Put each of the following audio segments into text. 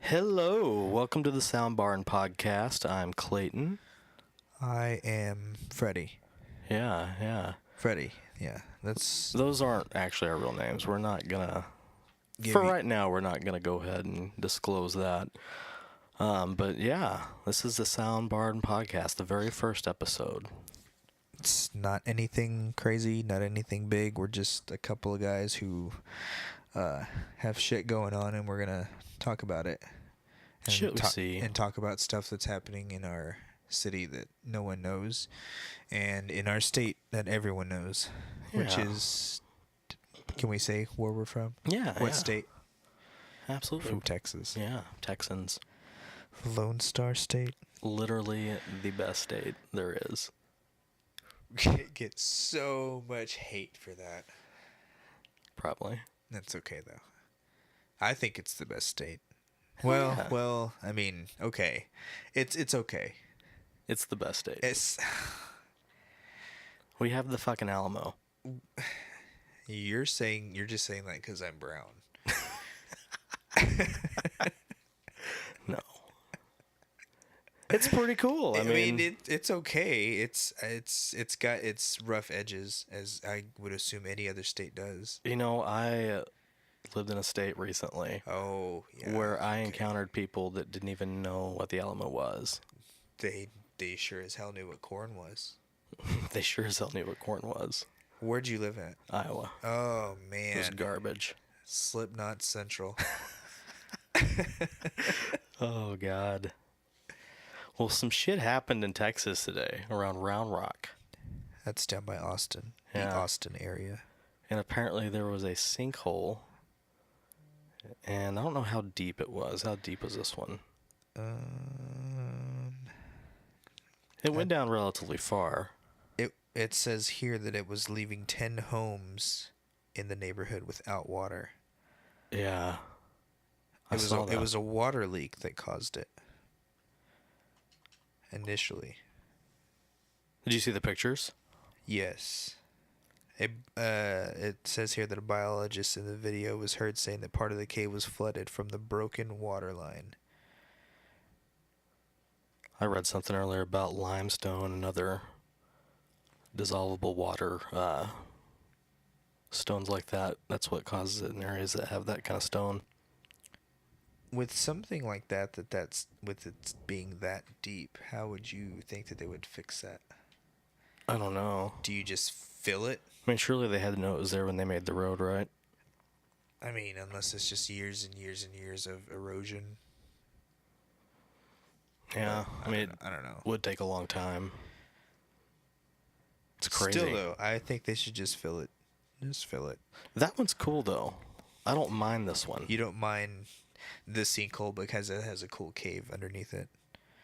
Hello, welcome to the Sound Barn Podcast. I'm Clayton. I am Freddie. Yeah. Freddie, yeah. That's Those aren't actually our real names. We're not gonna, right now, we're not gonna go ahead and disclose that. But yeah, this is the Sound Barn Podcast, the very first episode. It's not anything crazy, not anything big. We're just a couple of guys who have shit going on, and we're gonna talk about it. And Shit we see. And talk about stuff that's happening in our city that no one knows, and in our state that everyone knows, which is, can we say where we're from? Yeah. What state? Absolutely. From Texas. Yeah, Texans. Lone Star State. Literally the best state there is. Get so much hate for that. Probably. That's okay though. I think it's the best state. Well, I mean, okay. It's okay. It's the best state. It's We have the fucking Alamo. You're just saying that cuz I'm brown. No. It's pretty cool. I mean it's okay. It's got its rough edges, as I would assume any other state does. You know, I lived in a state recently where I encountered people that didn't even know what the Alamo was. They sure as hell knew what corn was. They sure as hell knew what corn was. Where'd you live at? Iowa. Oh, man. It was garbage. Slipknot Central. Oh, God. Well, some shit happened in Texas today around Round Rock. That's down by Austin. Yeah. The Austin area. And apparently there was a sinkhole. And I don't know how deep it was. How deep was this one? It went down relatively far. It says here that it was leaving 10 homes in the neighborhood without water. Yeah. It was a water leak that caused it. Initially. Did you see the pictures? Yes. It says here that a biologist in the video was heard saying that part of the cave was flooded from the broken water line. I read something earlier about limestone and other dissolvable water stones like that. That's what causes it in areas that have that kind of stone. With something like that's with it being that deep, how would you think that they would fix that? I don't know. Do you just fill it? I mean, surely they had to know it was there when they made the road, right? I mean, unless it's just years and years and years of erosion. Yeah, I mean, I don't know. It would take a long time. It's crazy. Still, though, I think they should just fill it. Just fill it. That one's cool, though. I don't mind this one. You don't mind the sinkhole because it has a cool cave underneath it.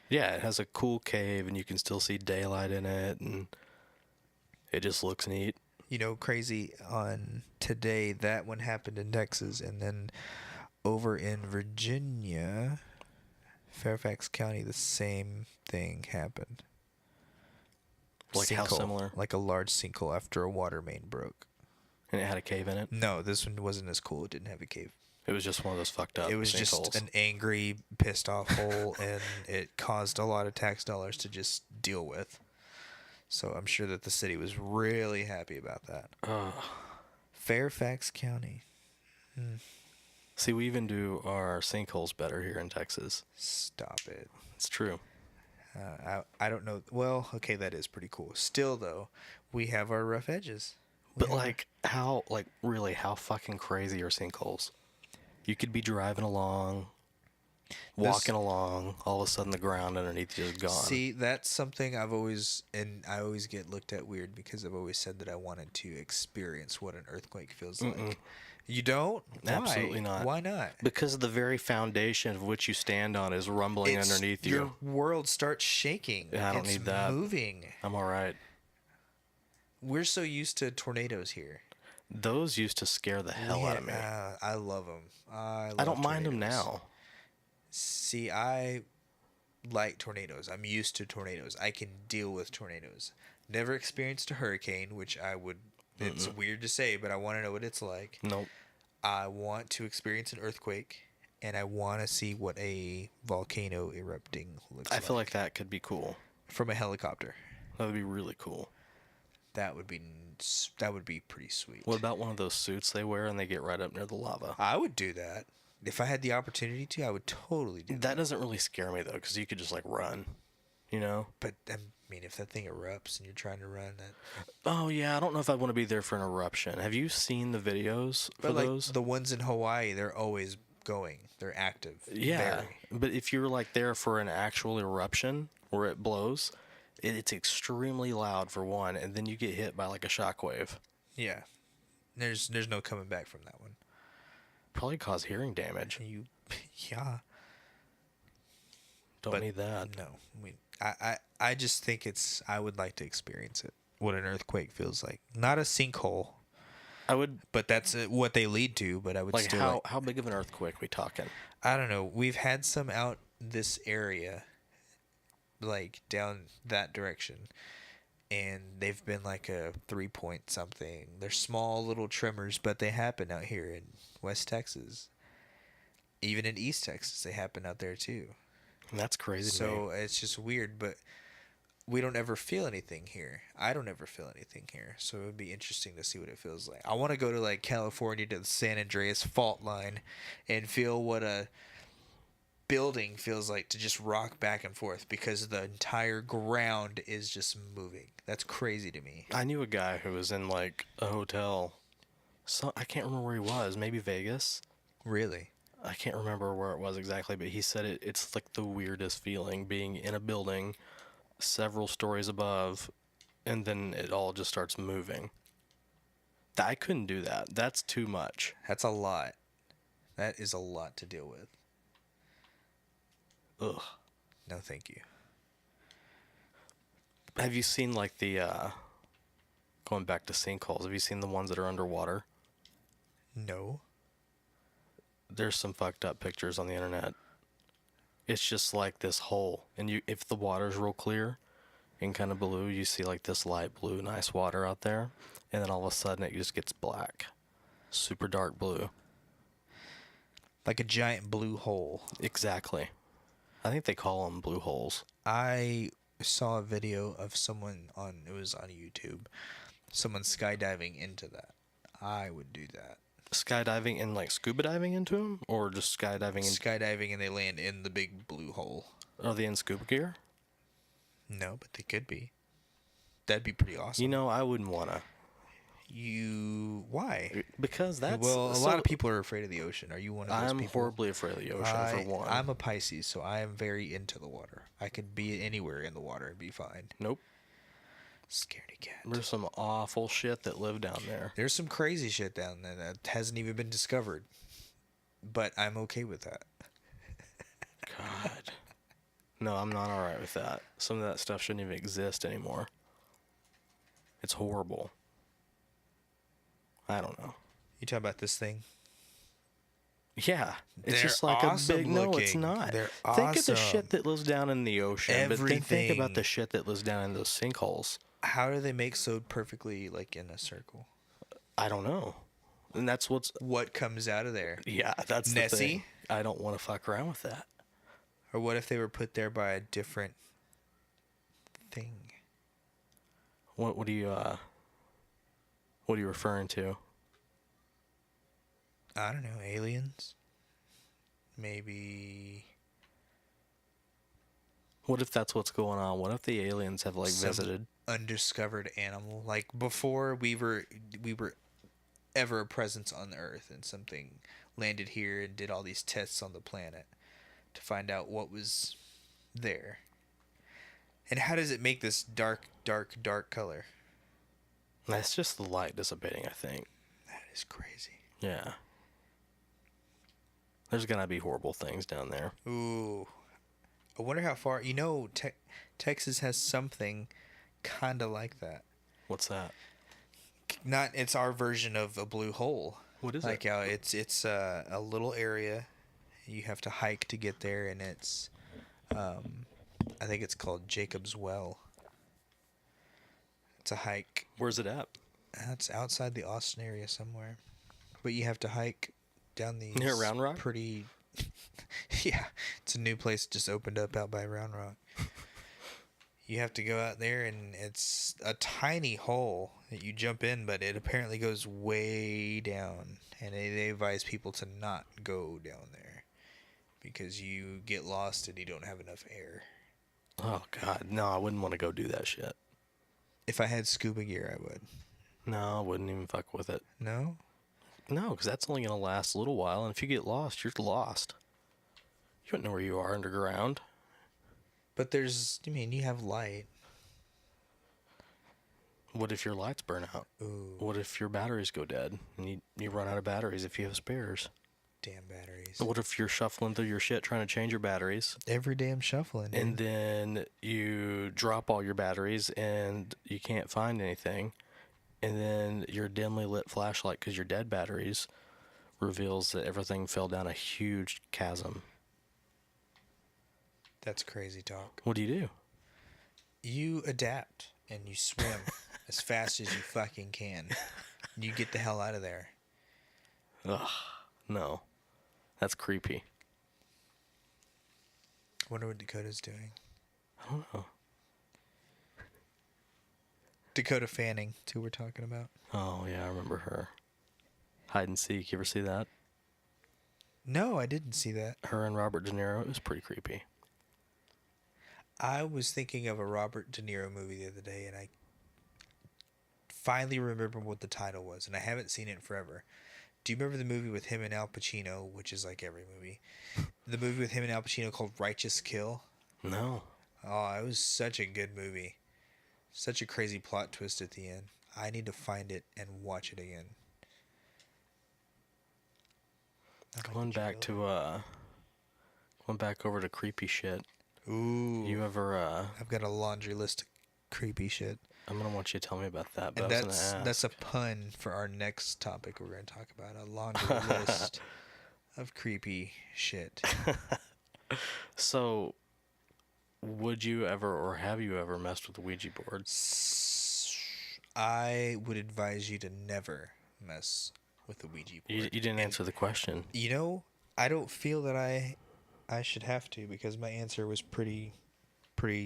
Yeah, it has a cool cave, and you can still see daylight in it, and it just looks neat. You know, crazy on today, that one happened in Texas, and then over in Virginia, Fairfax County, the same thing happened. Like sinkhole. How similar? Like a large sinkhole after a water main broke. And it had a cave in it? No, this one wasn't as cool. It didn't have a cave. It was just one of those fucked up sinkholes. It was just an angry, pissed off hole, and it caused a lot of tax dollars to just deal with. So I'm sure that the city was really happy about that. Fairfax County. See, we even do our sinkholes better here in Texas. Stop it. It's true. I don't know. Well, okay, that is pretty cool. Still, though, we have our rough edges. But how fucking crazy are sinkholes? You could be driving along, walking along, all of a sudden the ground underneath you is gone. See, that's something I always get looked at weird because I've always said that I wanted to experience what an earthquake feels like. You don't? Why? Absolutely not. Why not? Because the very foundation of which you stand on is rumbling underneath you. Your world starts shaking. Yeah, I don't need that. It's moving. I'm all right. We're so used to tornadoes here. Those used to scare the hell out of me. I love them. I don't mind them now. See, I like tornadoes. I'm used to tornadoes. I can deal with tornadoes. Never experienced a hurricane, which I would... It's weird to say, but I want to know what it's like. Nope. I want to experience an earthquake. and I want to see what a volcano erupting looks I like. feel like that could be cool. From a helicopter. That would be really cool. That would be pretty sweet. What about one of those suits they wear and they get right up near the lava? I would do that. If I had the opportunity to, I would totally do that. That doesn't really scare me, though, because you could just, like, run, you know? But, I mean, if that thing erupts and you're trying to run that... Oh, yeah, I don't know if I want to be there for an eruption. Have you seen the videos for those? The ones in Hawaii, they're always going. They're active. Yeah, Very. but if you're, like, there for an actual eruption where it blows, it's extremely loud, for one, and then you get hit by, like, a shockwave. Yeah. There's no coming back from that one. Probably cause hearing damage. Yeah. Don't need that. No. I just think I would like to experience it. What an earthquake feels like. Not a sinkhole. I would... But that's what they lead to, but I would like, still... how big of an earthquake we talking? I don't know. We've had some out this area, like, down that direction. And they've been like a 3-point something. They're small little tremors, but they happen out here in West Texas. Even in East Texas, they happen out there too. That's crazy. So it's just weird, but we don't ever feel anything here. I don't ever feel anything here. So it would be interesting to see what it feels like. I want to go to like California to the San Andreas fault line and feel what a building feels like to just rock back and forth because the entire ground is just moving. That's crazy to me. I knew a guy who was in like a hotel. So I can't remember where he was. Maybe Vegas. Really? I can't remember where it was exactly, but he said it's like the weirdest feeling being in a building several stories above, and then it all just starts moving. I couldn't do that. That's too much. That's a lot. That is a lot to deal with. Ugh. No, thank you. Have you seen like the going back to sinkholes? Have you seen the ones that are underwater? No. There's some fucked up pictures on the internet. It's just like this hole, and if the water's real clear and kind of blue, you see like this light blue, nice water out there, and then all of a sudden it just gets black, super dark blue. Like a giant blue hole. Exactly. I think they call them blue holes. I saw a video of someone it was on YouTube, someone skydiving into that. I would do that. Skydiving and like scuba diving into them, or just skydiving? Skydiving and they land in the big blue hole. Are they in scuba gear? No, but they could be. That'd be pretty awesome. You know, I wouldn't wanna. Why? Because that's... Well, a lot of people are afraid of the ocean. Are you one of those people? I'm horribly afraid of the ocean, for one. I'm a Pisces, so I am very into the water. I could be anywhere in the water and be fine. Nope. Scaredy cat. There's some awful shit that live down there. There's some crazy shit down there that hasn't even been discovered. But I'm okay with that. God. No, I'm not alright with that. Some of that stuff shouldn't even exist anymore. It's horrible. I don't know. You talking about this thing? Yeah. It's They're just like awesome a big... No, it's looking. not. They're Think of the awesome. shit that lives down in the ocean, but then think about Everything. the shit that lives down in those sinkholes. How do they make so perfectly, like, in a circle? I don't know. And that's What comes out of there? Yeah, that's the Nessie? thing. I don't want to fuck around with that. Or what if they were put there by a different thing? What are you referring to? I don't know, aliens? Maybe What if that's what's going on? What if the aliens have like some visited? undiscovered animal. Like before we were ever a presence on the Earth and something landed here and did all these tests on the planet to find out what was there. And how does it make this dark color? That's just the light dissipating, I think. That is crazy. Yeah. There's gonna be horrible things down there. Ooh. I wonder how far... You know, Texas has something kind of like that. What's that? It's our version of a blue hole. What is like, it? It's a little area. You have to hike to get there, and it's... I think it's called Jacob's Well. It's a hike. Where's it at? It's outside the Austin area somewhere. But you have to hike down these... Near Round Rock? Pretty... Yeah, it's a new place just opened up out by Round Rock. You have to go out there, and it's a tiny hole that you jump in, but it apparently goes way down. And they advise people to not go down there because you get lost and you don't have enough air. Oh, God. No, I wouldn't want to go do that shit. If I had scuba gear, I would. No, I wouldn't even fuck with it. No? No, because that's only going to last a little while, and if you get lost, you're lost. You don't know where you are underground. But you have light. What if your lights burn out? Ooh. What if your batteries go dead and you run out of batteries if you have spares? Damn batteries. What if you're shuffling through your shit trying to change your batteries? Every damn shuffling, dude. And then you drop all your batteries and you can't find anything. And then your dimly lit flashlight, because your dead batteries, reveals that everything fell down a huge chasm. That's crazy talk. What do? You adapt and you swim as fast as you fucking can. You get the hell out of there. Ugh, no. That's creepy. I wonder what Dakota's doing. I don't know. Dakota Fanning, it's who we're talking about. Oh, yeah, I remember her. Hide and Seek, you ever see that? No, I didn't see that. Her and Robert De Niro, it was pretty creepy. I was thinking of a Robert De Niro movie the other day, and I finally remember what the title was, and I haven't seen it in forever. Do you remember the movie with him and Al Pacino, which is like every movie? The movie with him and Al Pacino called Righteous Kill? No. Oh, it was such a good movie. Such a crazy plot twist at the end. I need to find it and watch it again. Going back over to creepy shit. Ooh. You ever I've got a laundry list of creepy shit. I'm gonna want you to tell me about that, but And I was gonna ask. that's a pun for our next topic we're gonna talk about. A laundry list of creepy shit. So, would you ever, or have you ever messed with the Ouija board? I would advise you to never mess with the Ouija board. You didn't answer the question. You know, I don't feel that I should have to, because my answer was pretty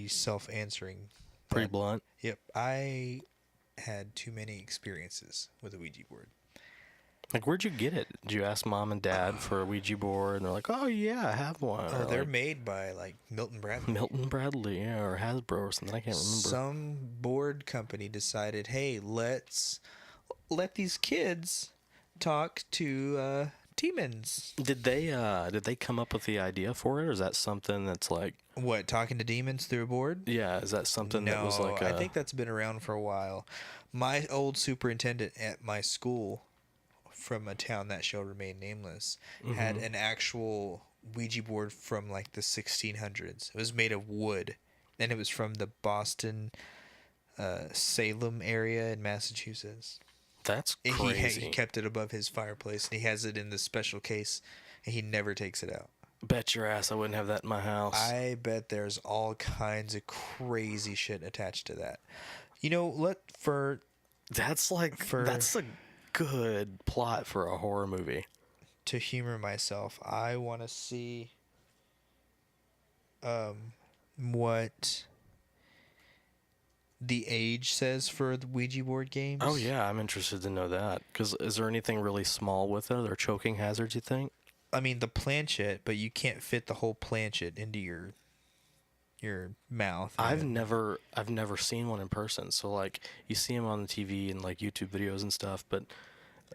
self-answering. Pretty blunt. Yep, I had too many experiences with a Ouija board. Like, where'd you get it? Did you ask mom and dad for a Ouija board, and they're like, "Oh yeah, I have one." Oh, Or they're like, made by like Milton Bradley. Milton Bradley, yeah, or Hasbro or something. I can't remember. Some board company decided, hey, let's let these kids talk to demons. Did they come up with the idea for it, or is that something that's like, What, talking to demons through a board? yeah, is that something that was like I think that's been around for a while. My old superintendent at my school, from a town that shall remain nameless, had an actual Ouija board from like the 1600s. It was made of wood, and it was from the Boston, Salem area in Massachusetts. That's crazy. He kept it above his fireplace, and he has it in this special case, and he never takes it out. Bet your ass I wouldn't have that in my house. I bet there's all kinds of crazy shit attached to that. You know, that's a good plot for a horror movie. To humor myself, I want to see what the age says for the Ouija board games. Oh yeah, I'm interested to know that. Because is there anything really small with it? Are there choking hazards, you think? I mean, the planchette, but you can't fit the whole planchette into your mouth. I've never seen one in person. So like, you see them on the TV and like YouTube videos and stuff, but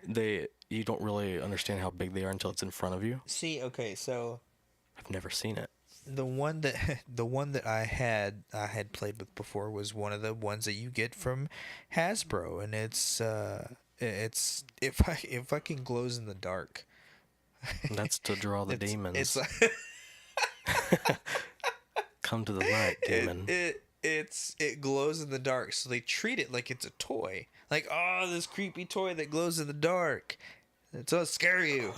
you don't really understand how big they are until it's in front of you. See, okay, so I've never seen it. the one that I had played with before was one of the ones that you get from Hasbro, and it fucking glows in the dark. That's to draw the demons. It's Come to the light, demon. It glows in the dark, so they treat it like it's a toy. Like, oh, this creepy toy that glows in the dark. It's gonna scare you.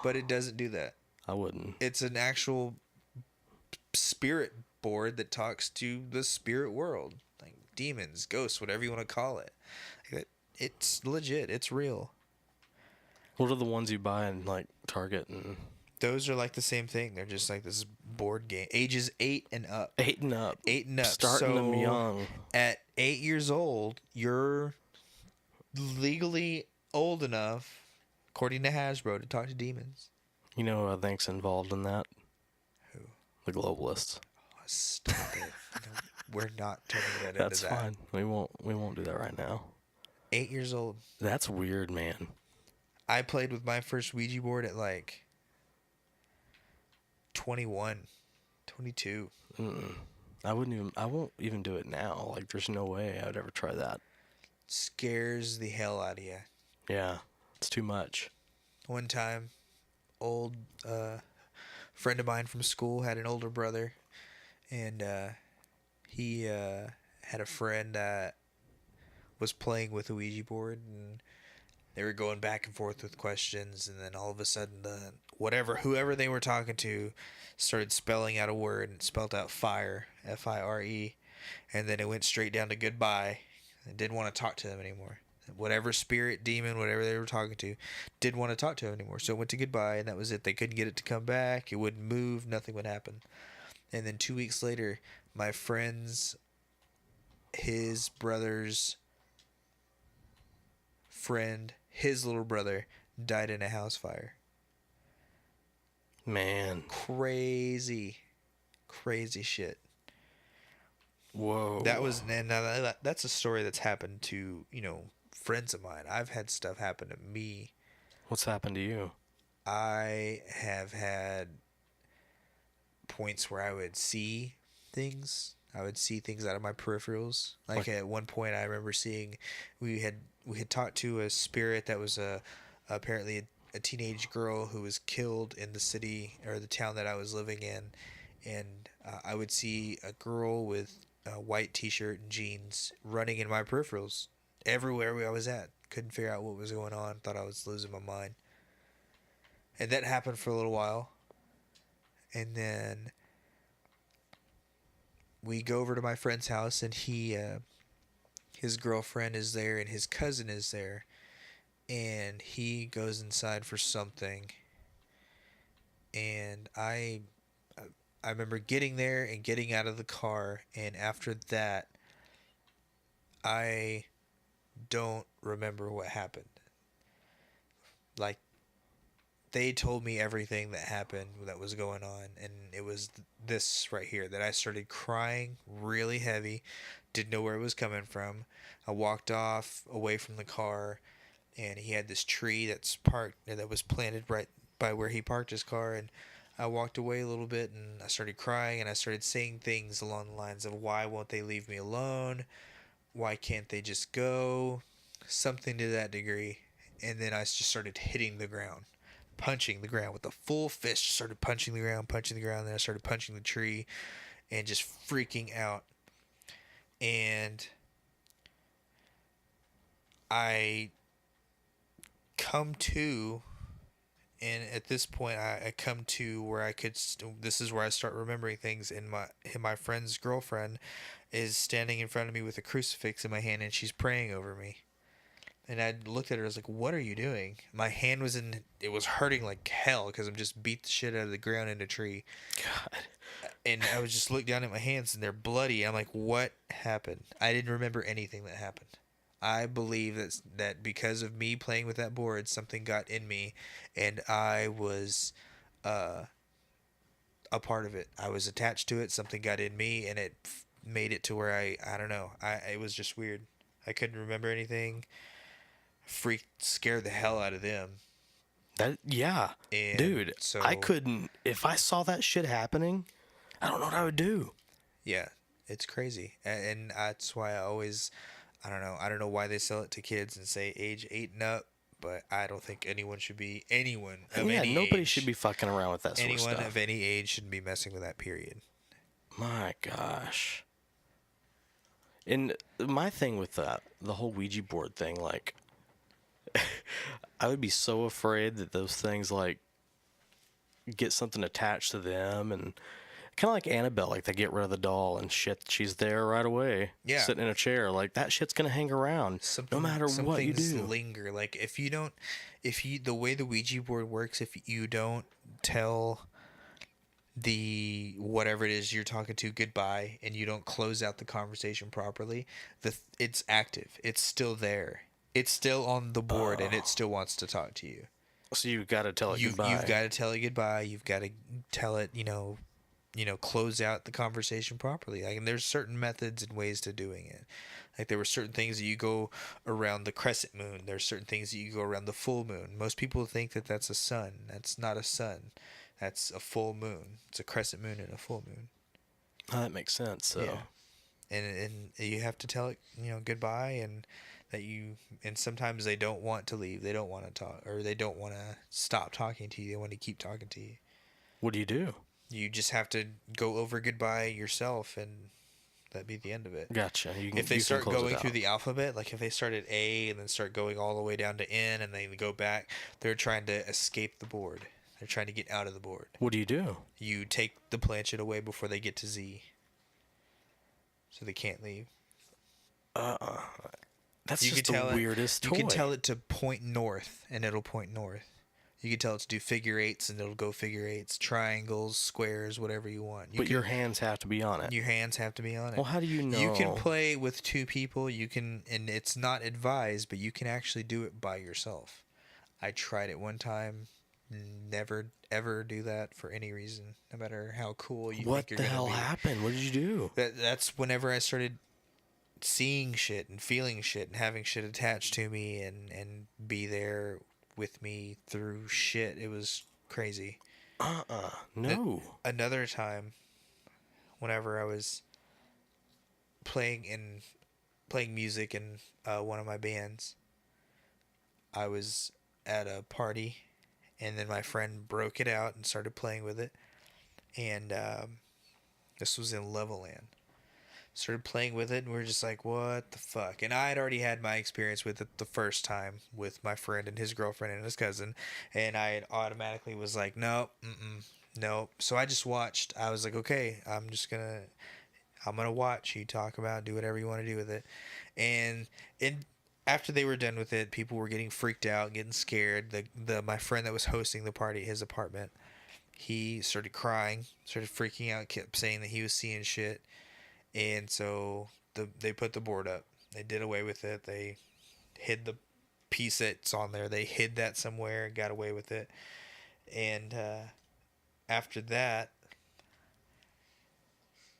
But it doesn't do that. I wouldn't. It's an actual spirit board that talks to the spirit world. Like demons, ghosts, whatever you want to call it. It's legit. It's real. What are the ones you buy in like Target and Those are like the same thing. They're just like this board game. Ages 8 and up. 8 and up. 8 and up. Starting them young. At 8 years old, you're legally old enough, according to Hasbro, to talk to demons. You know who I think's involved in that? Who? The globalists. Oh, stop it. No, we're not turning that That's into that. fine. We won't do that right now. 8 years old. That's weird, man. I played with my first Ouija board at like 21, 22. Mm-mm. I won't even do it now. Like, there's no way I would ever try that. Scares the hell out of you. Yeah, it's too much. One time, old friend of mine from school had an older brother, and he had a friend that was playing with a Ouija board, and they were going back and forth with questions, and then all of a sudden whoever they were talking to started spelling out a word, and it spelled out fire, F-I-R-E, and then it went straight down to goodbye, and didn't want to talk to them anymore. Whatever spirit, demon, whatever they were talking to, didn't want to talk to him anymore. So it went to goodbye, and that was it. They couldn't get it to come back. It wouldn't move. Nothing would happen. And then 2 weeks later, my his brother's friend, his little brother, died in a house fire. Man. Crazy shit. Whoa. That's a story that's happened to, friends of mine. I've had stuff happen to me. What's happened to you? I have had points where I would see things. I would see things out of my peripherals. Like at one point, I remember seeing we had talked to a spirit that was apparently a teenage girl who was killed in the city or the town that I was living in, and I would see a girl with a white t-shirt and jeans running in my peripherals everywhere I was at. Couldn't figure out what was going on. Thought I was losing my mind. And that happened for a little while. And then we go over to my friend's house, and his girlfriend is there, and his cousin is there. And he goes inside for something. And I remember getting there and getting out of the car, and after that, I don't remember what happened. Like, they told me everything that happened that was going on, and it was this right here, that I started crying really heavy, didn't know where it was coming from. I walked off away from the car, and he had this tree that was planted right by where he parked his car, and I walked away a little bit, and I started crying, and I started saying things along the lines of, why won't they leave me alone? Why can't they just go? Something to that degree. And then I just started hitting the ground, punching the ground with a full fist. Started punching the ground. Then I started punching the tree and just freaking out. And I come to, and at this point I come to where this is where I start remembering things, and my friend's girlfriend is standing in front of me with a crucifix in my hand, and she's praying over me. And I looked at her, I was like, what are you doing? My hand it was hurting like hell because I'm just beat the shit out of the ground in a tree. God. And I was just looked down at my hands, and they're bloody. I'm like, what happened? I didn't remember anything that happened. I believe that because of me playing with that board, something got in me, and I was a part of it. I was attached to it. Something got in me, and it made it to where I don't know. It was just weird. I couldn't remember anything. Scared the hell out of them. Yeah. And dude, so, I couldn't, if I saw that shit happening, I don't know what I would do. Yeah, it's crazy. And that's why I don't know why they sell it to kids and say age 8 and up, but I don't think nobody should be fucking around with that sort of stuff. Anyone of any age shouldn't be messing with that, period. My gosh. And my thing with the whole Ouija board thing, like, I would be so afraid that those things, like, get something attached to them, and Kind of like Annabelle, like they get rid of the doll and shit. She's there right away, Yeah. sitting in a chair. Like that shit's gonna hang around no matter Some what you things do. linger. Like the way the Ouija board works, if you don't tell the whatever it is you're talking to goodbye and you don't close out the conversation properly, it's active. It's still there. It's still on the board and it still wants to talk to you. So you've got to tell it goodbye. You've got to tell it goodbye. You've got to tell it, close out the conversation properly. Like, and there's certain methods and ways to doing it. Like, there were certain things that you go around the crescent moon. There's certain things that you go around the full moon. Most people think that that's a sun. That's not a sun. That's a full moon. It's a crescent moon and a full moon. Oh, that makes sense. So. Yeah. And you have to tell it, goodbye, and and sometimes they don't want to leave. They don't want to talk, or they don't want to stop talking to you. They want to keep talking to you. What do? You just have to go over goodbye yourself, and that'd be the end of it. Gotcha. If they start going through the alphabet, like if they start at A and then start going all the way down to N and then go back, they're trying to escape the board. They're trying to get out of the board. What do? You take the planchette away before they get to Z. So they can't leave. That's just the weirdest toy. You can tell it to point north, and it'll point north. You can tell it to do figure eights, and it'll go figure eights, triangles, squares, whatever you want. But your hands have to be on it. Your hands have to be on it. Well, how do you know? You can play with two people. You can, and it's not advised, but you can actually do it by yourself. I tried it one time. Never ever do that for any reason, no matter how cool you think you're gonna be. What the hell happened? What did you do? That's whenever I started seeing shit and feeling shit and having shit attached to me and be there with me through shit. It was crazy. No. Another time, whenever I was playing music in one of my bands, I was at a party, and then my friend broke it out and started playing with it, and this was in Leveland. Started playing with it, and we were just like, what the fuck? And I had already had my experience with it the first time with my friend and his girlfriend and his cousin, and I had automatically was like, nope, nope. So I just watched. I was like, okay, I'm gonna watch you talk about, do whatever you want to do with it. And after they were done with it, people were getting freaked out, getting scared. My friend that was hosting the party at his apartment, he started crying, started freaking out, kept saying that he was seeing shit. And so they put the board up. They did away with it. They hid the piece that's on there. They hid that somewhere, got away with it. And after that,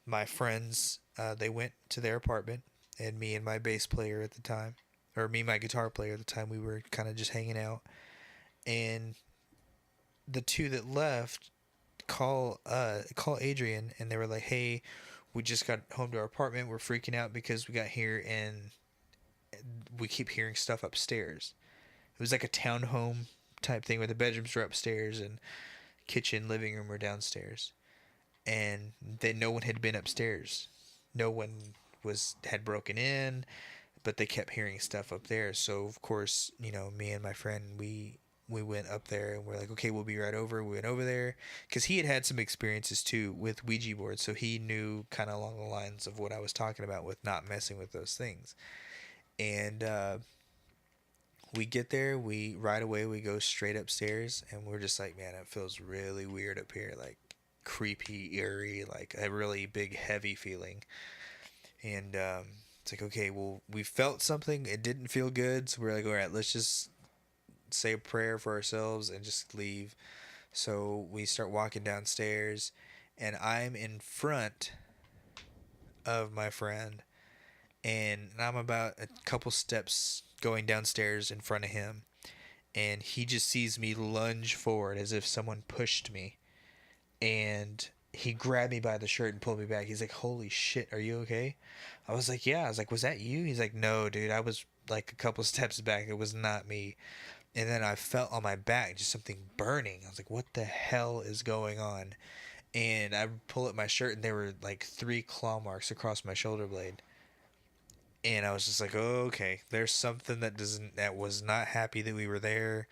my friends, they went to their apartment, and me and my bass player at the time, or me and my guitar player at the time, we were kind of just hanging out. And the two that left call Adrian, and they were like, hey, we just got home to our apartment. We're freaking out because we got here and we keep hearing stuff upstairs. It was like a townhome type thing where the bedrooms were upstairs and kitchen, living room were downstairs. And then no one had been upstairs. No one had broken in, but they kept hearing stuff up there. So, of course, me and my friend, we went up there and we're like, okay, we'll be right over. We went over there because he had some experiences too with Ouija boards. So he knew kind of along the lines of what I was talking about with not messing with those things. And we get there, right away, we go straight upstairs, and we're just like, man, it feels really weird up here. Like creepy, eerie, like a really big, heavy feeling. And it's like, okay, well, we felt something. It didn't feel good. So we're like, all right, let's just say a prayer for ourselves and just leave. So we start walking downstairs, and I'm in front of my friend, and I'm about a couple steps going downstairs in front of him, and he just sees me lunge forward as if someone pushed me, and he grabbed me by the shirt and pulled me back. He's like, holy shit, are you okay? I was like, yeah. I was like, was that you? He's like, no, dude, I was like a couple steps back. It was not me. And then I felt on my back just something burning. I was like, what the hell is going on? And I pull up my shirt, and there were like 3 claw marks across my shoulder blade. And I was just like, oh, okay, there's something that was not happy that we were there.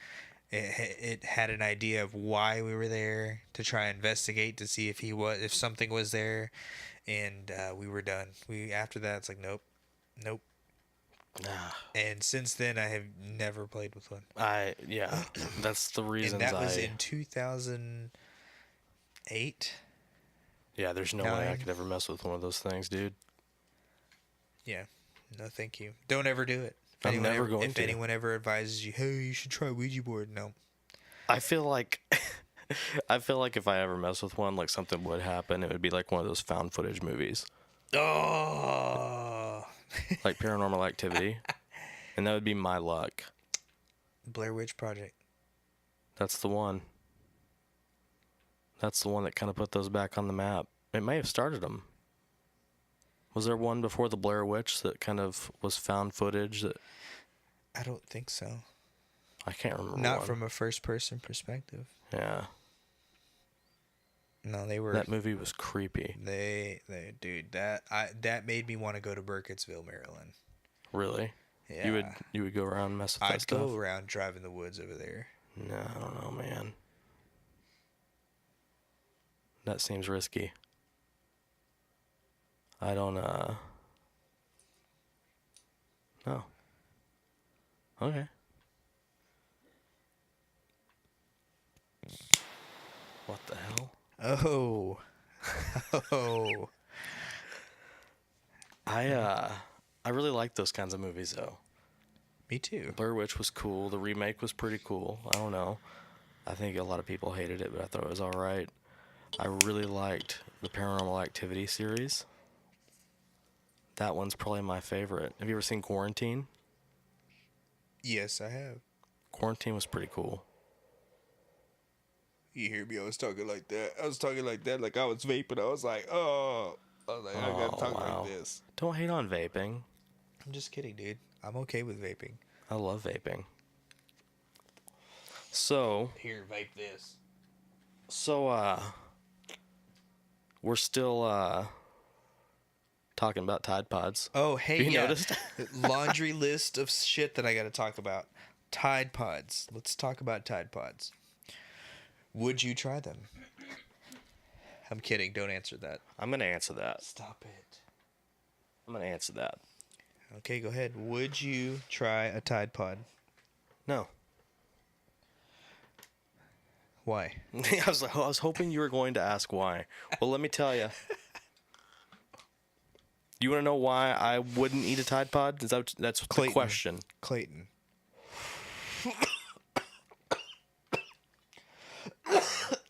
It had an idea of why we were there to try and investigate to see if something was there, and we were done. After that, it's like nope, nope. And since then, I have never played with one. Yeah, that's the reasons. And that was in 2008. Yeah, there's no way I could ever mess with one of those things, dude. Yeah, no, thank you. Don't ever do it. I'm never going to. If anyone ever advises you, hey, you should try Ouija board, no. I feel like if I ever mess with one, like something would happen. It would be like one of those found footage movies. Oh. Like Paranormal Activity. And that would be my luck. Blair Witch Project. That's the one. That's the one that kind of put those back on the map. It may have started them. Was there one before the Blair Witch that kind of was found footage? I don't think so. I can't remember. Not from a first-person perspective. Yeah. No, they were. That movie was creepy. Dude, that made me want to go to Burkittsville, Maryland. Really? Yeah. You would go around and mess with that stuff? I'd go around driving the woods over there. No, I don't know, man. That seems risky. I don't, No. Okay. What the hell? Oh. Oh. I really like those kinds of movies, though. Me too. Blair Witch was cool. The remake was pretty cool. I don't know. I think a lot of people hated it, but I thought it was all right. I really liked the Paranormal Activity series. That one's probably my favorite. Have you ever seen Quarantine? Yes, I have. Quarantine was pretty cool. You hear me? I was talking like that. Like I was vaping. I was like, oh. I was like, I gotta talk like this. Don't hate on vaping. I'm just kidding, dude. I'm okay with vaping. I love vaping. So. Here, vape this. So, we're still, talking about Tide Pods. Oh, hey, you noticed? Laundry list of shit that I gotta talk about. Tide Pods. Let's talk about Tide Pods. Would you try them? I'm kidding. Don't answer that. I'm going to answer that. Stop it. I'm going to answer that. Okay, go ahead. Would you try a Tide Pod? No. Why? I was hoping you were going to ask why. Well, let me tell you. You want to know why I wouldn't eat a Tide Pod? That's the question. Clayton.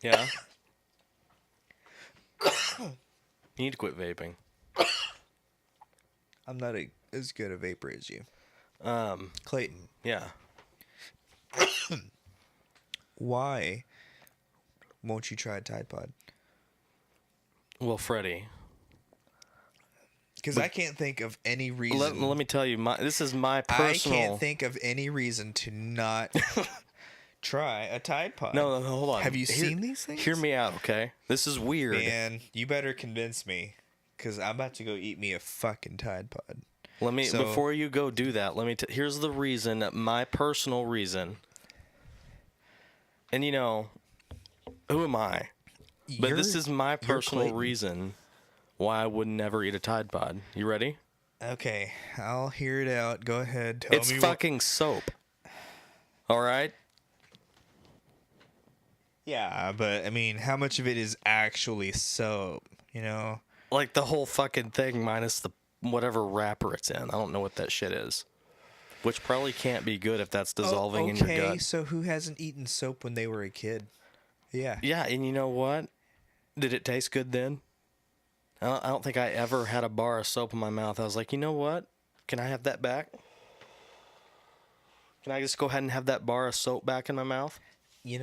Yeah? You need to quit vaping. I'm not as good a vapor as you. Clayton. Yeah. Why won't you try a Tide Pod? Well, Freddie. Because I can't think of any reason. Let me tell you, this is my personal... I can't think of any reason to not try a Tide Pod. No, hold on. Have you seen these things? Hear me out, okay? This is weird. Man, you better convince me. Because I'm about to go eat me a fucking Tide Pod. Before you go do that, here's the reason, my personal reason. And who am I? But this is my personal reason why I would never eat a Tide Pod. You ready? Okay, I'll hear it out. Go ahead. It's fucking soap. All right? Yeah, but I mean, how much of it is actually soap? Like the whole fucking thing minus the whatever wrapper it's in. I don't know what that shit is. Which probably can't be good if that's dissolving in your gut. Okay, so who hasn't eaten soap when they were a kid? Yeah. Yeah, and you know what? Did it taste good then? I don't think I ever had a bar of soap in my mouth. I was like, you know what? Can I have that back? Can I just go ahead and have that bar of soap back in my mouth? I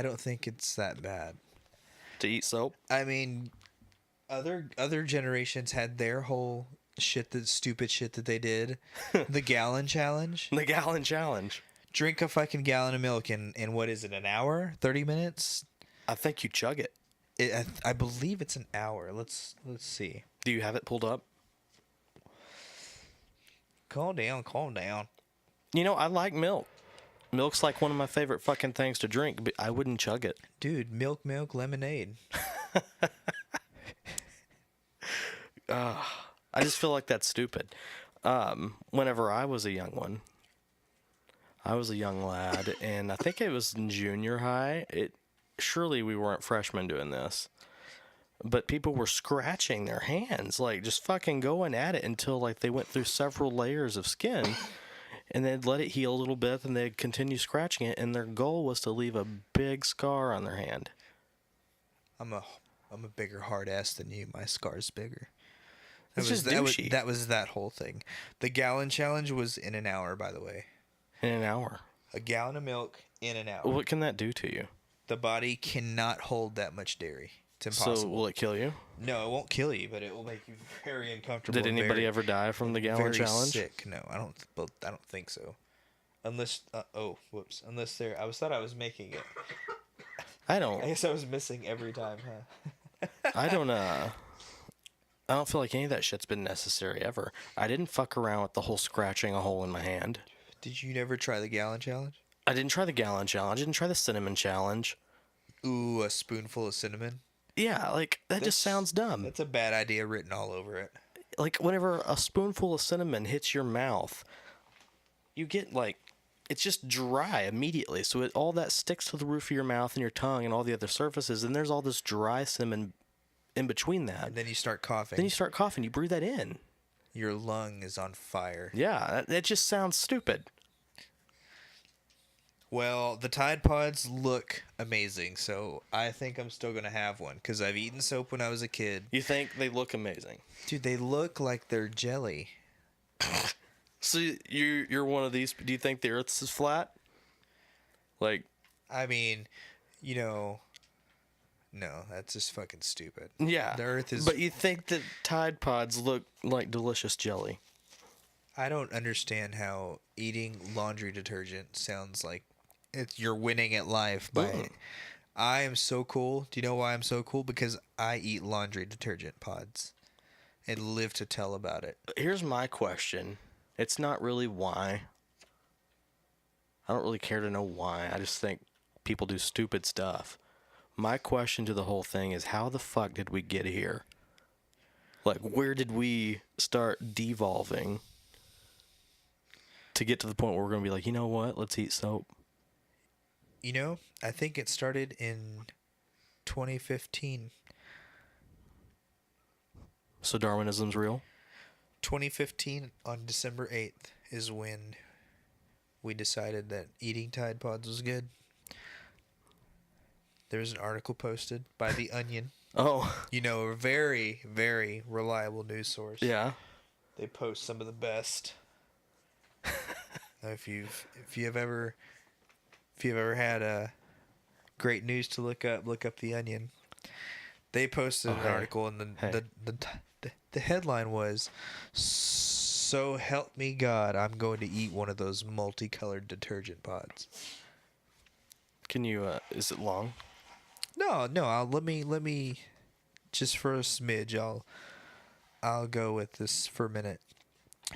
don't think it's that bad. To eat soap? I mean, other generations had their whole stupid shit that they did. The gallon challenge. The gallon challenge. Drink a fucking gallon of milk in what is it, an hour? 30 minutes? I think you chug it. I believe it's an hour. Let's see. Do you have it pulled up? Calm down. I like milk. Milk's like one of my favorite fucking things to drink, but I wouldn't chug it. Dude, milk, lemonade. I just feel like that's stupid. Whenever I was a young lad, and I think it was in junior high. Surely we weren't freshmen doing this, but people were scratching their hands, like just fucking going at it until like they went through several layers of skin, and they'd let it heal a little bit, and they'd continue scratching it, and their goal was to leave a big scar on their hand. I'm a bigger hard ass than you. My scar's bigger. It's just douchey. That was that whole thing. The gallon challenge was in an hour, by the way. In an hour. A gallon of milk in an hour. What can that do to you? The body cannot hold that much dairy. It's impossible. So will it kill you? No, it won't kill you, but it will make you very uncomfortable. Did anybody ever die from the gallon challenge? Sick. No, I don't think so. Unless unless there. I thought I was making it. I guess I was missing every time, huh? I don't feel like any of that shit's been necessary ever. I didn't fuck around with the whole scratching a hole in my hand. Did you never try the gallon challenge? I didn't try the gallon challenge. I didn't try the cinnamon challenge. Ooh, a spoonful of cinnamon? Yeah, like, that just sounds dumb. That's a bad idea written all over it. Like, whenever a spoonful of cinnamon hits your mouth, you get, like, it's just dry immediately. So all that sticks to the roof of your mouth and your tongue and all the other surfaces, and there's all this dry cinnamon in between that. And then you start coughing. You breathe that in. Your lung is on fire. Yeah, that just sounds stupid. Well, the Tide Pods look amazing, so I think I'm still going to have one, because I've eaten soap when I was a kid. You think they look amazing? Dude, they look like they're jelly. So you're one of these, do you think the Earth is flat? Like... I mean, no, that's just fucking stupid. Yeah, the Earth is... But you think that Tide Pods look like delicious jelly? I don't understand how eating laundry detergent sounds like you're winning at life. But I am so cool. Do you know why I'm so cool? Because I eat laundry detergent pods and live to tell about it. Here's my question. It's not really why. I don't really care to know why. I just think people do stupid stuff. My question to the whole thing is, how the fuck did we get here? Like, where did we start devolving to get to the point where we're going to be like, you know what? Let's eat soap. I think it started in 2015. So Darwinism's real? 2015 on December 8th is when we decided that eating Tide Pods was good. There's an article posted by The Onion. Oh. A very, very reliable news source. Yeah. They post some of the best. If you've ever had great news to look up The Onion. They posted an article, and the headline was, "So help me God, I'm going to eat one of those multicolored detergent pods." Can you? Is it long? No. Let me just for a smidge. I'll go with this for a minute.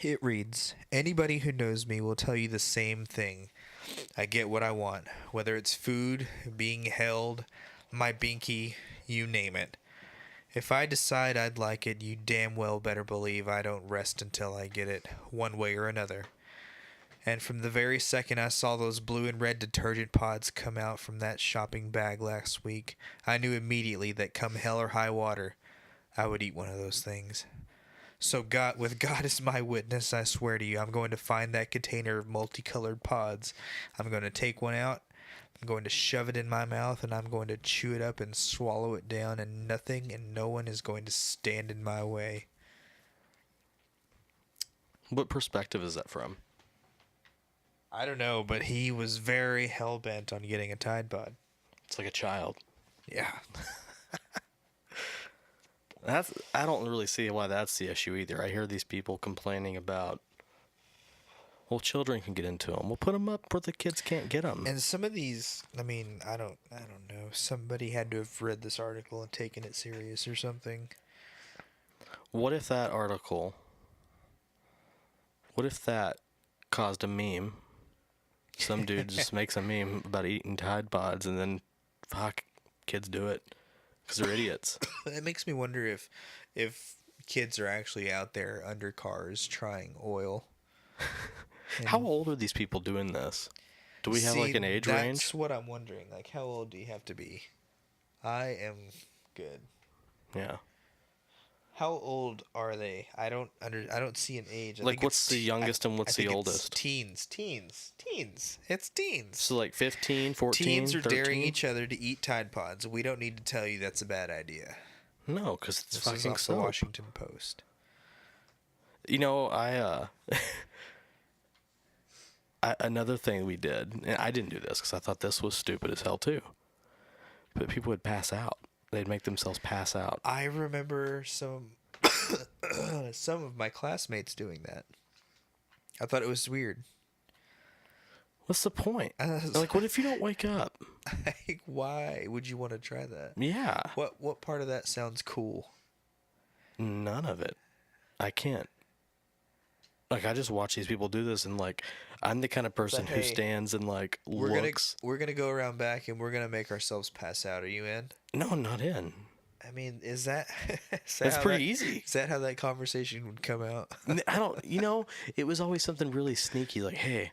It reads, "Anybody who knows me will tell you the same thing. I get what I want, whether it's food, being held, my binky, you name it. If I decide I'd like it, you damn well better believe I don't rest until I get it, one way or another. And from the very second I saw those blue and red detergent pods come out from that shopping bag last week, I knew immediately that come hell or high water, I would eat one of those things. So with God as my witness, I swear to you, I'm going to find that container of multicolored pods. I'm going to take one out. I'm going to shove it in my mouth, and I'm going to chew it up and swallow it down, and nothing and no one is going to stand in my way." What perspective is that from? I don't know, but he was very hell-bent on getting a Tide Pod. It's like a child. Yeah. I don't really see why that's the issue either. I hear these people complaining about, well, children can get into them. We'll put them up where the kids can't get them. And some of these, I mean, I don't know. Somebody had to have read this article and taken it serious or something. What if that caused a meme Some dude just makes a meme about eating Tide Pods, and then, fuck, kids do it because they're idiots. It makes me wonder if kids are actually out there under cars trying oil. How old are these people doing this? Do we have like an age range? That's what I'm wondering. Like, how old do you have to be? I am good. Yeah. How old are they? I don't see an age. Like, what's the youngest and what's the oldest? Teens. It's teens. So like 15, 14, Teens are 13? daring each other to eat Tide Pods. We don't need to tell you that's a bad idea. No, because it's This fucking is off soap. the Washington Post. You know, another thing we did, and I didn't do this because I thought this was stupid as hell too, but people would pass out. They'd make themselves pass out. I remember some of my classmates doing that. I thought it was weird. What's the point? Like, what if you don't wake up? Like, why would you want to try that? Yeah. What part of that sounds cool? None of it. I can't. Like, I just watch these people do this, and like, I'm the kind of person who stands and like looks. We're gonna go around back and we're gonna make ourselves pass out. Are you in? No, I'm not in. I mean, is that That's pretty easy. Is that how that conversation would come out? I don't. You know, it was always something really sneaky, like, hey,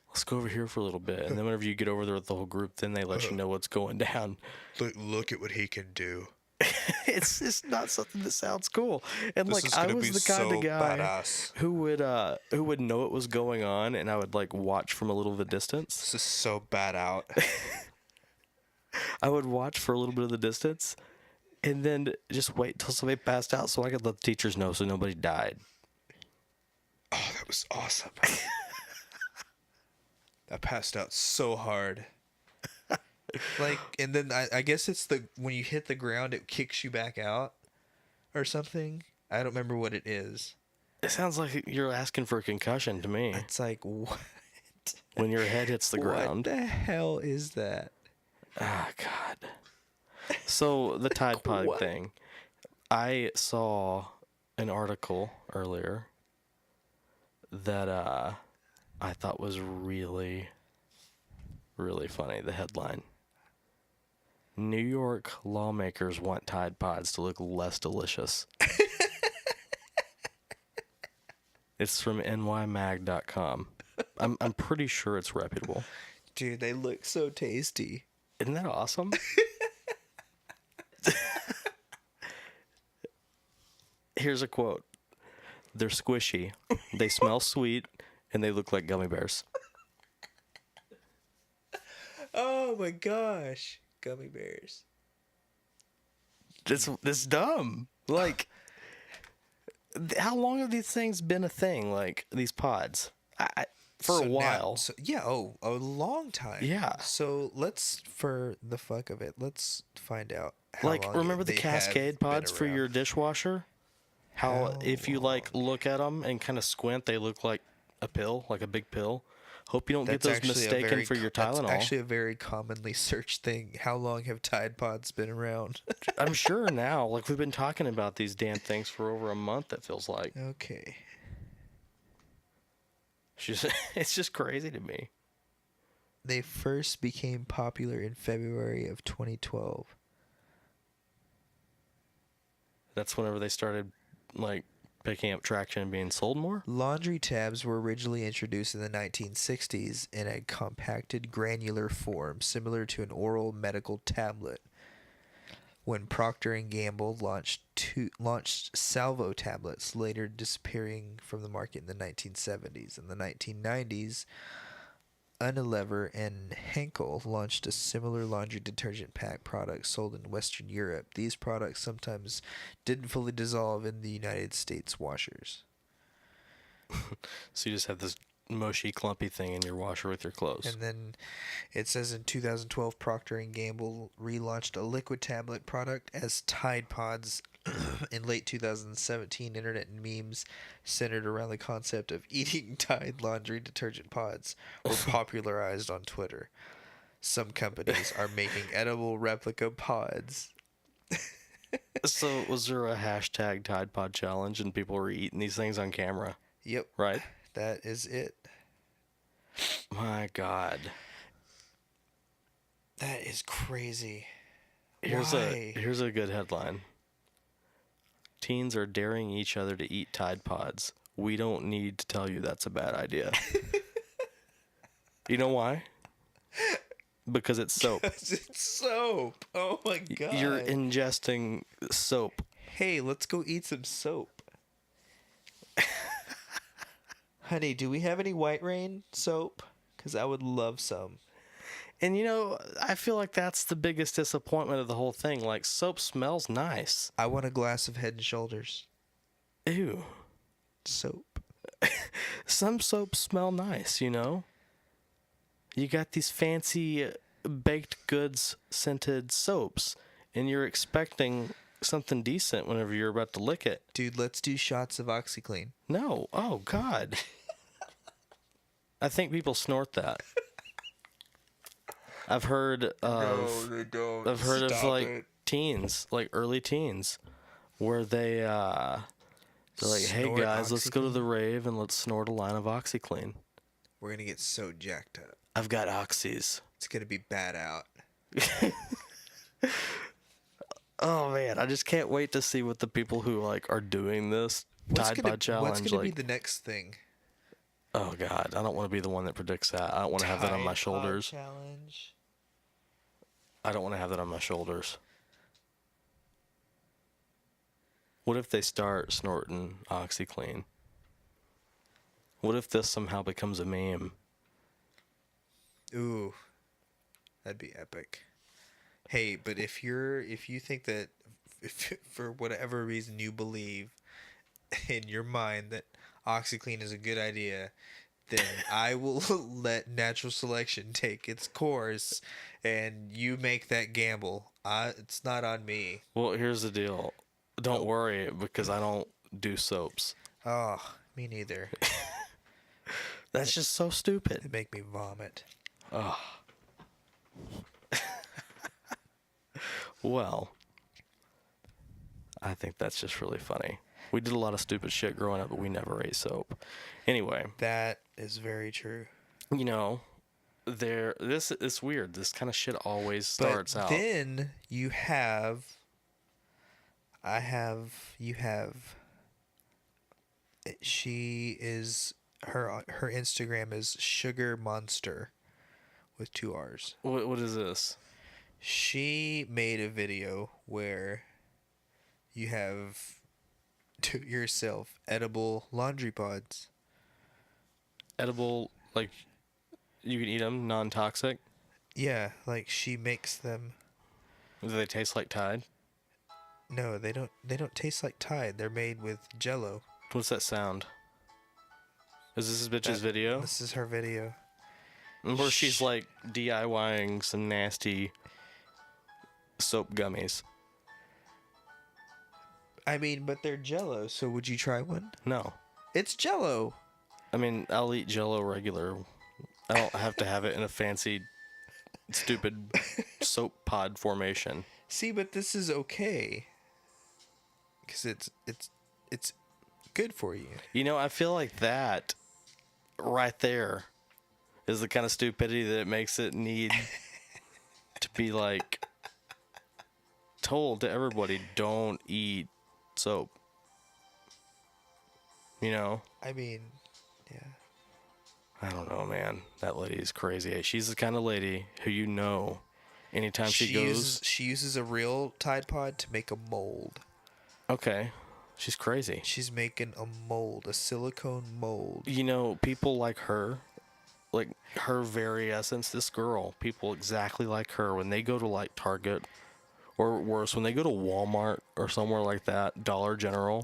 let's go over here for a little bit, and then whenever you get over there with the whole group, then they let you know what's going down. Look at what he can do. It's just not something that sounds cool. And This like, I was the kind of guy badass. who would know it was going on, and I would like watch from a little bit of distance. This is so bad out. I would watch for a little bit of the distance, and then just wait till somebody passed out so I could let the teachers know so nobody died. Oh, that was awesome. I passed out so hard. Like, and then I guess it's when you hit the ground, it kicks you back out or something. I don't remember what it is. It sounds like you're asking for a concussion to me. It's like, what? When your head hits the ground. What the hell is that? Ah, God. So, the Tide Pod thing. I saw an article earlier that I thought was really, really funny. The headline. New York lawmakers want Tide Pods to look less delicious. It's from nymag.com. I'm pretty sure it's reputable. Dude, they look so tasty. Isn't that awesome? Here's a quote. They're squishy, they smell sweet, and they look like gummy bears. Oh my gosh. Gummy bears. This dumb. Like, how long have these things been a thing? Like, these pods? For a while. A long time. Yeah. So let's, for the fuck of it, let's find out how like, long remember the they Cascade have been pods for around. your dishwasher? How if you like look at them and kind of squint, they look like a pill, like a big pill. Hope you don't get those mistaken for your Tylenol. That's actually a very commonly searched thing. How long have Tide Pods been around? I'm sure now. Like, we've been talking about these damn things for over a month, it feels like. Okay. It's just crazy to me. They first became popular in February of 2012. That's whenever they started, like, picking up traction and being sold more? Laundry tabs were originally introduced in the 1960s in a compacted granular form, similar to an oral medical tablet. When Procter & Gamble launched Salvo tablets, later disappearing from the market in the 1970s. In the 1990s, Unilever and Henkel launched a similar laundry detergent pack product sold in Western Europe. These products sometimes didn't fully dissolve in the United States washers. So you just have this mushy, clumpy thing in your washer with your clothes. And then it says in 2012, Procter & Gamble relaunched a liquid tablet product as Tide Pods. In late 2017, internet memes centered around the concept of eating Tide laundry detergent pods were popularized on Twitter. Some companies are making edible replica pods. So was there a hashtag Tide Pod challenge and people were eating these things on camera? Yep. Right? That is it. My God. That is crazy. Here's Why? a good headline. Teens are daring each other to eat Tide Pods. We don't need to tell you that's a bad idea. You know why? Because it's soap. It's soap. Oh my God. You're ingesting soap. Hey, let's go eat some soap. Honey, do we have any White Rain soap? Because I would love some. And I feel like that's the biggest disappointment of the whole thing. Like, soap smells nice. I want a glass of Head and Shoulders Ew. soap. Some soaps smell nice, You got these fancy baked goods scented soaps, and you're expecting something decent whenever you're about to lick it. Dude, let's do shots of OxyClean. No. Oh, God. I think people snort that. I've heard of they don't. I've heard of like teens, like early teens, where they're like, "Hey Snort guys, let's go to OxyClean? the rave and let's snort a line of OxyClean. We're going to get so jacked up. I've got oxys." It's going to be bad out. Oh man, I just can't wait to see what the people who like are doing this Tide Pod challenge. What's going to be the next thing? Oh God, I don't want to be the one that predicts that. I don't want to have that on my shoulders. Challenge. I don't want to have that on my shoulders. What if they start snorting OxyClean? What if this somehow becomes a meme? Ooh, that'd be epic. Hey, but if you think that if for whatever reason you believe in your mind that OxyClean is a good idea, then I will let natural selection take its course, and you make that gamble. It's not on me. Well, here's the deal. Don't worry, because I don't do soaps. Oh, me neither. That's just so stupid. They make me vomit. Oh. Well, I think that's just really funny. We did a lot of stupid shit growing up, but we never ate soap. Anyway. That is very true. It's weird. This kind of shit always starts out. Then you have she is her Instagram is Sugar Monster with 2 R's. What is this? She made a video where you have to yourself edible laundry pods. Edible, like you can eat them, non-toxic? Yeah, like she makes them. Do they taste like Tide? No, they don't taste like Tide. They're made with Jell-O. What's that sound? Is this bitch's video? This is her video. Where she's like DIYing some nasty soap gummies. I mean, but they're Jell-O, so would you try one? No. It's Jell-O. I mean, I'll eat Jell-O regular. I don't have to have it in a fancy, stupid soap pod formation. See, but this is okay. Because it's good for you. I feel like that right there is the kind of stupidity that makes it need to be like told to everybody, don't eat soap. I mean, yeah. I don't know, man. That lady is crazy. She's the kind of lady who anytime she goes... She uses a real Tide Pod to make a mold. Okay. She's crazy. She's making a mold, a silicone mold. People like her, like her very essence, this girl, people exactly like her, when they go to like Target, or worse, when they go to Walmart or somewhere like that, Dollar General,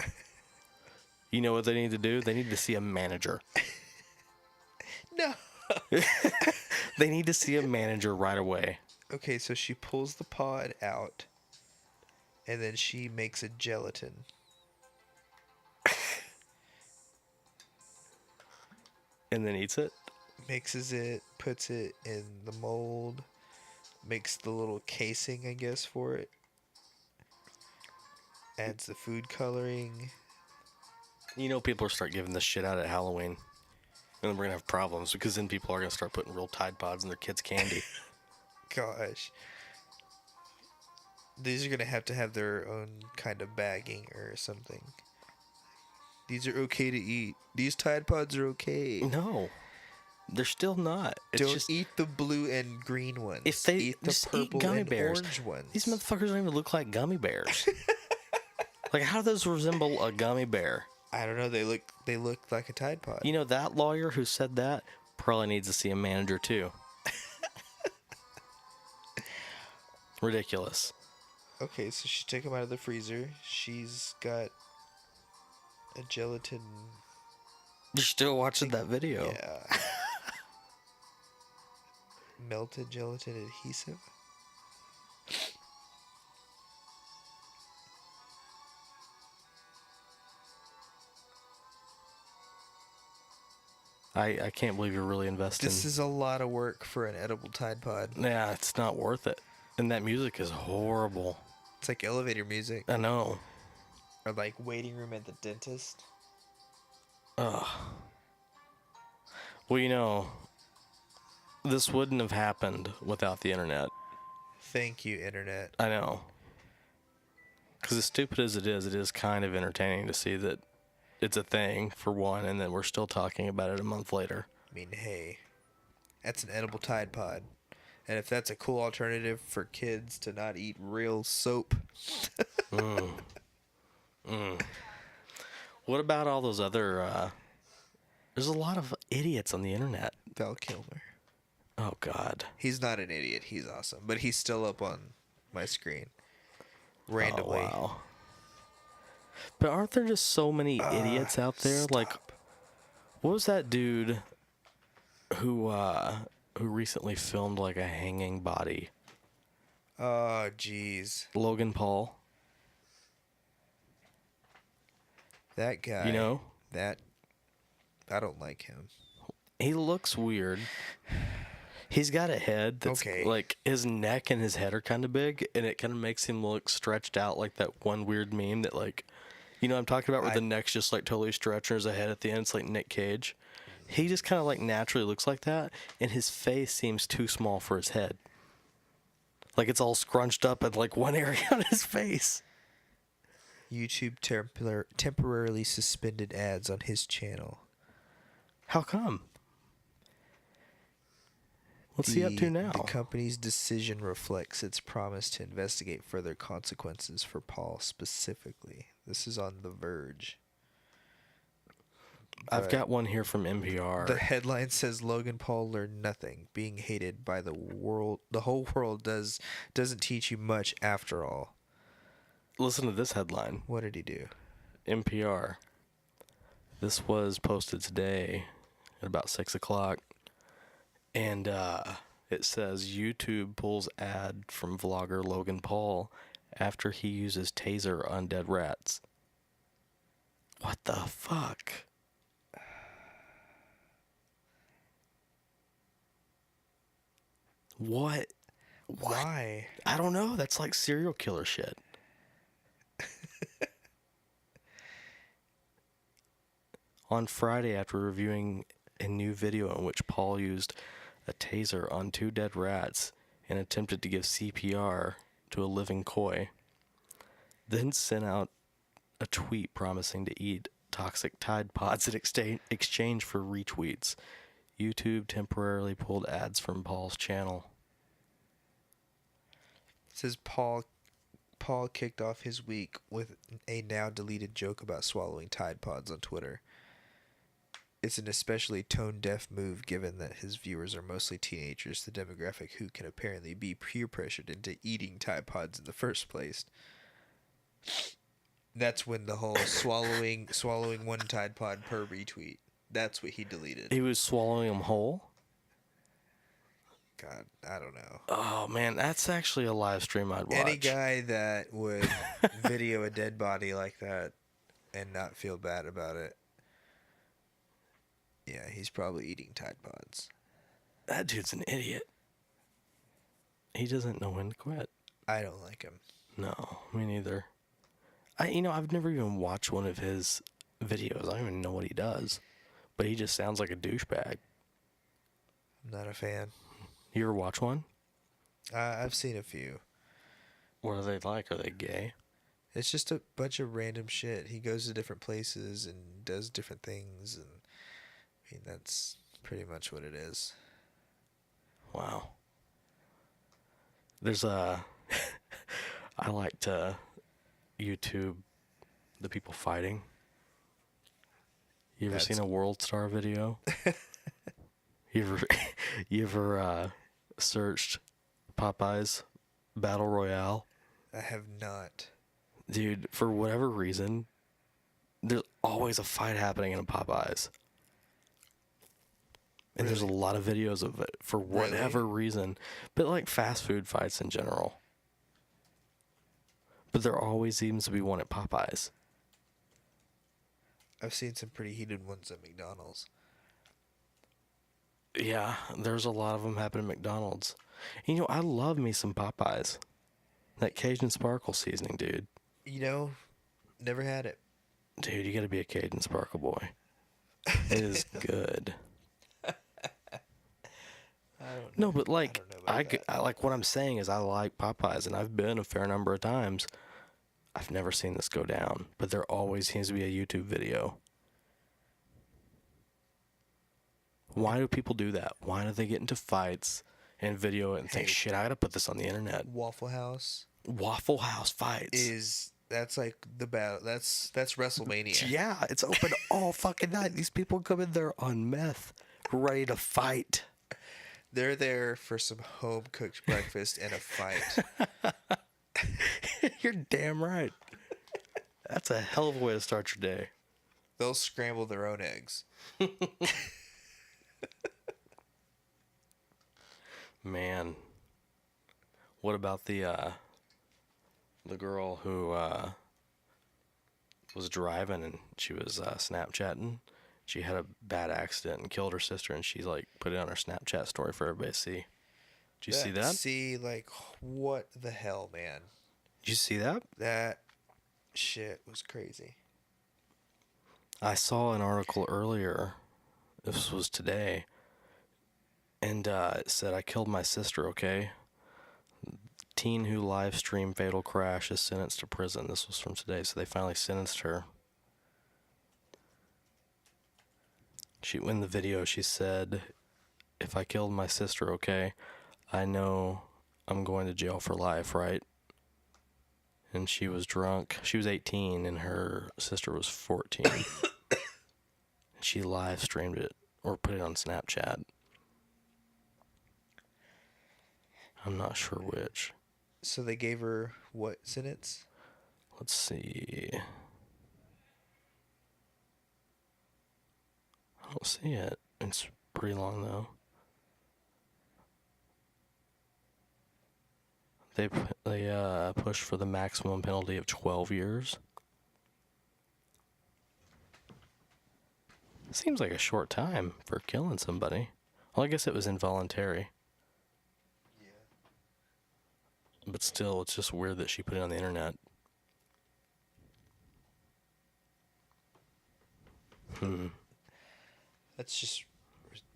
you know what they need to do? They need to see a manager. No. They need to see a manager right away. Okay, so she pulls the pod out, and then she makes a gelatin. And then eats it? Mixes it, puts it in the mold, makes the little casing, I guess, for it. Adds the food coloring. People start giving this shit out at Halloween. And then we're going to have problems because then people are going to start putting real Tide Pods in their kids' candy. Gosh. These are going to have their own kind of bagging or something. These are okay to eat. These Tide Pods are okay. No. They're still not. It's Don't just, eat the blue and green ones. if they eat the just eat purple gummy and bears. orange ones. These motherfuckers don't even look like gummy bears. Like, how do those resemble a gummy bear? I don't know. They look like a Tide Pod. You know, that lawyer who said that probably needs to see a manager, too. Ridiculous. Okay, so she took them out of the freezer. She's got a gelatin. You're still watching that video. Yeah. Melted gelatin adhesive. I can't believe you're really investing. This is a lot of work for an edible Tide Pod. Yeah, it's not worth it. And that music is horrible. It's like elevator music. I know. Or like waiting room at the dentist. Ugh. Well, you know, this wouldn't have happened without the internet. Thank you, internet. I know. Because as stupid as it is kind of entertaining to see that it's a thing, for one, and then we're still talking about it a month later. I mean, hey, that's an edible Tide Pod. And if that's a cool alternative for kids to not eat real soap. What about all those other... there's a lot of idiots on the internet. Val Kilmer. Oh, God. He's not an idiot. He's awesome. But he's still up on my screen. Randomly. Oh, wow. But aren't there just so many idiots out there? Stop. Like, what was that dude who recently filmed like a hanging body? Oh, jeez. Logan Paul. That guy. You know? I don't like him. He looks weird. He's got a head that's Okay. like his neck and his head are kind of big, and it kind of makes him look stretched out like that one weird meme that, like, you know what I'm talking about, where the neck's just like totally stretched and there's a head at the end. It's like Nick Cage. He just kind of like naturally looks like that, and his face seems too small for his head. Like it's all scrunched up in like one area on his face. YouTube temporarily suspended ads on his channel. How come? What's he up to now? The company's decision reflects its promise to investigate further consequences for Paul specifically. This is on The Verge. I've got one here from NPR. The headline says Logan Paul learned nothing. Being hated by the world, the whole world doesn't teach you much after all. Listen to this headline. What did he do? NPR. This was posted today at about 6 o'clock. And it says YouTube pulls ad from vlogger Logan Paul after he uses taser on dead rats. What the fuck? What? Why? I don't know. That's like serial killer shit. On Friday, after reviewing a new video in which Paul used a taser on 2 dead rats and attempted to give CPR to a living koi, then sent out a tweet promising to eat toxic Tide Pods in exchange for retweets, YouTube temporarily pulled ads from Paul's channel. It says Paul kicked off his week with a now deleted joke about swallowing Tide Pods on Twitter. It's an especially tone-deaf move given that his viewers are mostly teenagers, the demographic who can apparently be peer-pressured into eating Tide Pods in the first place. That's when the whole swallowing one Tide Pod per retweet. That's what he deleted. He was swallowing them whole? God, I don't know. Oh, man, that's actually a live stream I'd watch. Any guy that would video a dead body like that and not feel bad about it, yeah, he's probably eating Tide Pods. That dude's an idiot. He doesn't know when to quit. I don't like him. No, me neither. I've never even watched one of his videos. I don't even know what he does. but he just sounds like a douchebag. I'm not a fan. You ever watch one? I've seen a few. What are they like? Are they gay? It's just a bunch of random shit. He goes to different places and does different things, and I mean that's pretty much what it is. Wow. There's a... I like to YouTube the people fighting. You ever seen a World Star video? You ever searched Popeyes Battle Royale? I have not. Dude, for whatever reason, there's always a fight happening in a Popeyes. And there's a lot of videos of it for whatever reason. But like fast food fights in general. But there always seems to be one at Popeyes. I've seen some pretty heated ones at McDonald's. Yeah, there's a lot of them happen at McDonald's. You know, I love me some Popeyes. That Cajun Sparkle seasoning, dude. You know, never had it. Dude, you gotta be a Cajun Sparkle boy. It is good. No, but like, I like what I'm saying is I like Popeyes, and I've been a fair number of times. I've never seen this go down, but there always seems to be a YouTube video. Why do people do that? Why do they get into fights and video it and think, shit, I gotta put this on the internet? Waffle House fights. That's like the battle. That's WrestleMania. Yeah, it's open all fucking night. These people come in there on meth, ready to fight. They're there for some home cooked breakfast and a fight. You're damn right. That's a hell of a way to start your day. They'll scramble their own eggs. Man, what about the girl who was driving and she was Snapchatting? She had a bad accident and killed her sister, and she like put it on her Snapchat story for everybody to see. Did you see that? See, like, what the hell, man? Did you see that? That shit was crazy. I saw an article earlier. This was today. And it said, I killed my sister, okay? Teen who live streamed fatal crash is sentenced to prison. This was from today, so they finally sentenced her. In the video, she said, if I killed my sister, okay, I know I'm going to jail for life, right? And she was drunk. She was 18 and her sister was 14. She live streamed it or put it on Snapchat. I'm not sure which. So they gave her what sentence? Let's see. I don't see it. It's pretty long though. They pushed for the maximum penalty of 12 years. Seems like a short time for killing somebody. Well, I guess it was involuntary. Yeah. But still, it's just weird that she put it on the internet.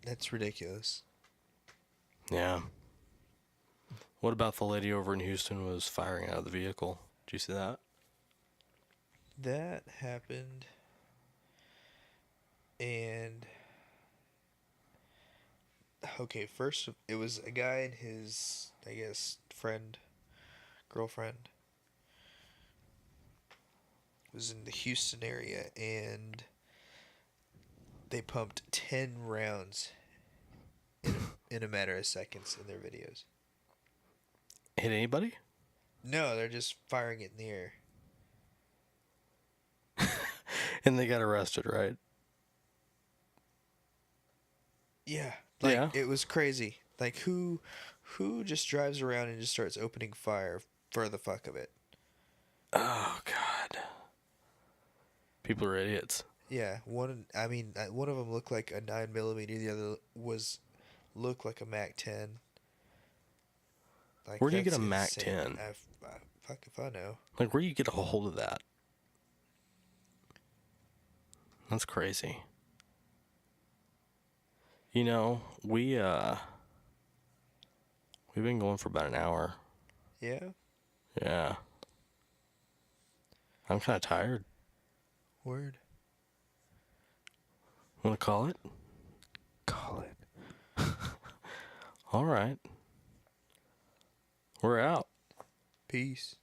That's ridiculous. Yeah. What about the lady over in Houston was firing out of the vehicle? Did you see that? That happened. And okay, first it was a guy and his, I guess, girlfriend was in the Houston area, and they pumped 10 rounds in a matter of seconds in their videos. Hit anybody? No, they're just firing it in the air. And they got arrested, right? Yeah. It was crazy. Like, who just drives around and just starts opening fire for the fuck of it? Oh, God. People are idiots. Yeah. One of them looked like a 9mm. The other looked like a MAC-10. Like, Where do you get a insane. MAC-10? Fuck if I know. Like, where do you get a hold of that? That's crazy. You know, we've been going for about an hour. Yeah? Yeah. I'm kind of tired. Word. Want to call it? Call it. All right. We're out. Peace.